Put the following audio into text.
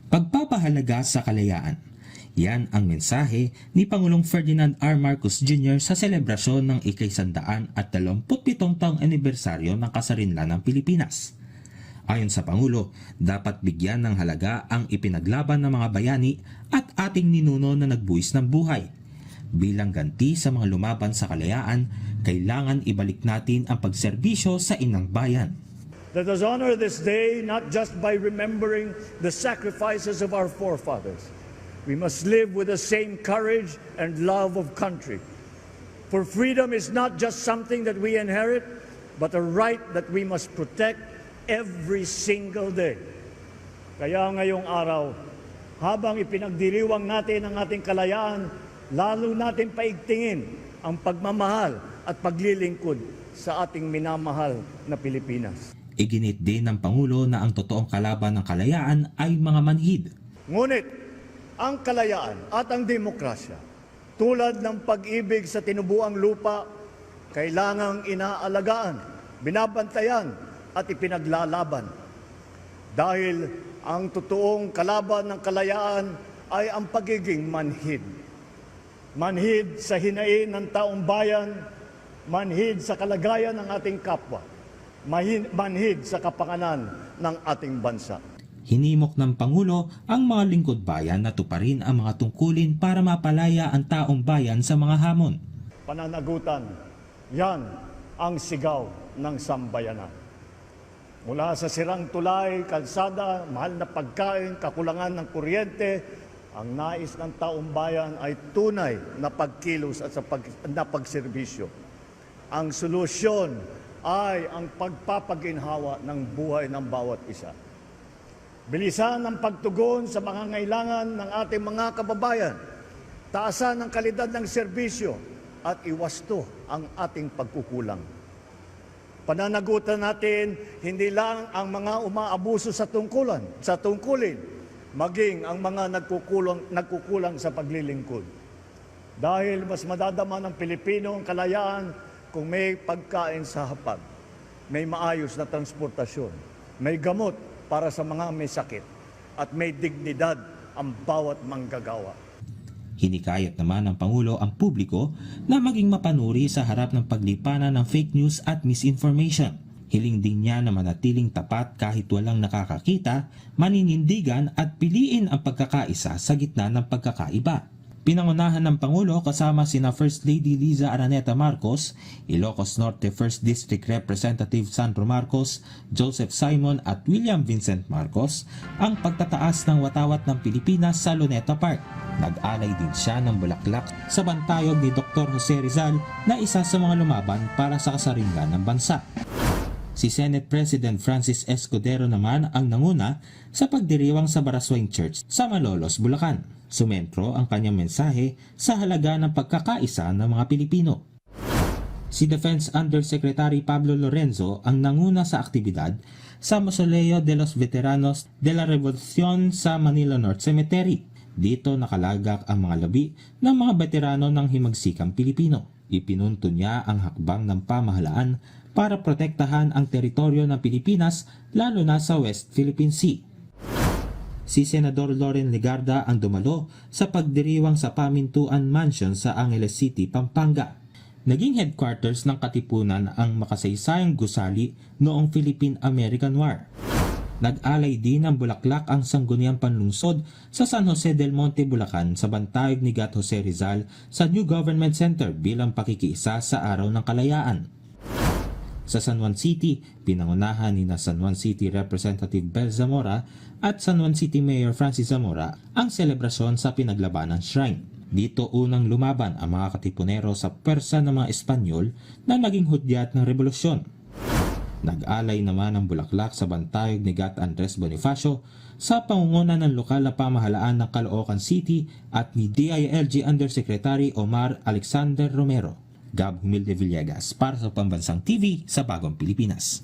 Pagpapahalaga sa kalayaan. Yan ang mensahe ni Pangulong Ferdinand R. Marcos Jr. sa selebrasyon ng ika-127 taong anibersaryo ng kasarinlan ng Pilipinas. Ayon sa Pangulo, dapat bigyan ng halaga ang ipinaglaban ng mga bayani at ating ninuno na nagbuwis ng buhay. Bilang ganti sa mga lumaban sa kalayaan, kailangan ibalik natin ang pagserbisyo sa inang bayan. Let us honor this day not just by remembering the sacrifices of our forefathers. We must live with the same courage and love of country. For freedom is not just something that we inherit, but a right that we must protect every single day. Kaya ngayong araw, habang ipinagdiriwang natin ang ating kalayaan, lalo natin paigtingin ang pagmamahal at paglilingkod sa ating minamahal na Pilipinas. Iginit din ng Pangulo na ang totoong kalaban ng kalayaan ay mga manhid. Ngunit, ang kalayaan at ang demokrasya, tulad ng pag-ibig sa tinubuang lupa, kailangang inaalagaan, binabantayan at ipinaglalaban. Dahil ang totoong kalaban ng kalayaan ay ang pagiging manhid. Manhid sa hinain ng taong bayan, manhid sa kalagayan ng ating kapwa, manhid sa kapakanan ng ating bansa. Hinimok ng Pangulo ang mga lingkod bayan na tuparin ang mga tungkulin para mapalaya ang taong bayan sa mga hamon. Pananagutan, yan ang sigaw ng sambayanan. Mula sa sirang tulay, kalsada, mahal na pagkain, kakulangan ng kuryente, ang nais ng taong bayan ay tunay na pagkilos at na pagserbisyo. Ang solusyon ay ang pagpapaginhawa ng buhay ng bawat isa. Bilisan ang pagtugon sa mga ngailangan ng ating mga kababayan, taasan ang kalidad ng serbisyo at iwasto ang ating pagkukulang. Pananagutan natin hindi lang ang mga umaabuso sa tungkulin, maging ang mga nagkukulang sa paglilingkod. Dahil mas madadama ng Pilipino ang kalayaan kung may pagkain sa hapag, may maayos na transportasyon, may gamot para sa mga may sakit, at may dignidad ang bawat manggagawa. Hinikayat naman ng Pangulo ang publiko na maging mapanuri sa harap ng paglipanan ng fake news at misinformation. Hiling din niya na manatiling tapat kahit walang nakakakita, maninindigan at piliin ang pagkakaisa sa gitna ng pagkakaiba. Pinangunahan ng Pangulo kasama sina First Lady Liza Araneta Marcos, Ilocos Norte 1st District Representative Sandro Marcos, Joseph Simon at William Vincent Marcos ang pagtataas ng watawat ng Pilipinas sa Luneta Park. Nag-alay din siya ng bulaklak sa bantayog ni Dr. Jose Rizal na isa sa mga lumaban para sa kasarinlan ng bansa. Si Senate President Francis Escudero naman ang nanguna sa pagdiriwang sa Baraswain Church sa Malolos, Bulacan. Sumentro ang kanyang mensahe sa halaga ng pagkakaisa ng mga Pilipino. Si Defense Undersecretary Pablo Lorenzo ang nanguna sa aktibidad sa Mausoleo de los Veteranos de la Revolucion sa Manila North Cemetery. Dito nakalagak ang mga labi ng mga veterano ng himagsikang Pilipino. Ipinunto niya ang hakbang ng pamahalaan para protektahan ang teritoryo ng Pilipinas lalo na sa West Philippine Sea. Si Senador Loren Legarda ang dumalo sa pagdiriwang sa Pamintuan Mansion sa Angeles City, Pampanga. Naging headquarters ng Katipunan ang makasaysayang gusali noong Philippine-American War. Nag-alay din ng bulaklak ang Sangguniang Panlungsod sa San Jose del Monte, Bulacan sa bantayog ni Gat Jose Rizal sa New Government Center bilang pakikiisa sa Araw ng Kalayaan. Sa San Juan City, pinangunahan ni San Juan City Representative Bel Zamora at San Juan City Mayor Francis Zamora ang selebrasyon sa pinaglabanan shrine. Dito unang lumaban ang mga Katipunero sa pwersa ng mga Espanyol na naging hudyat ng revolusyon. Nag-alay naman ng bulaklak sa bantayog ni Gat Andres Bonifacio sa pangunguna ng lokal na pamahalaan ng Caloocan City at ni DILG Undersecretary Omar Alexander Romero. Gab Humilde Villegas para sa Pambansang TV sa Bagong Pilipinas.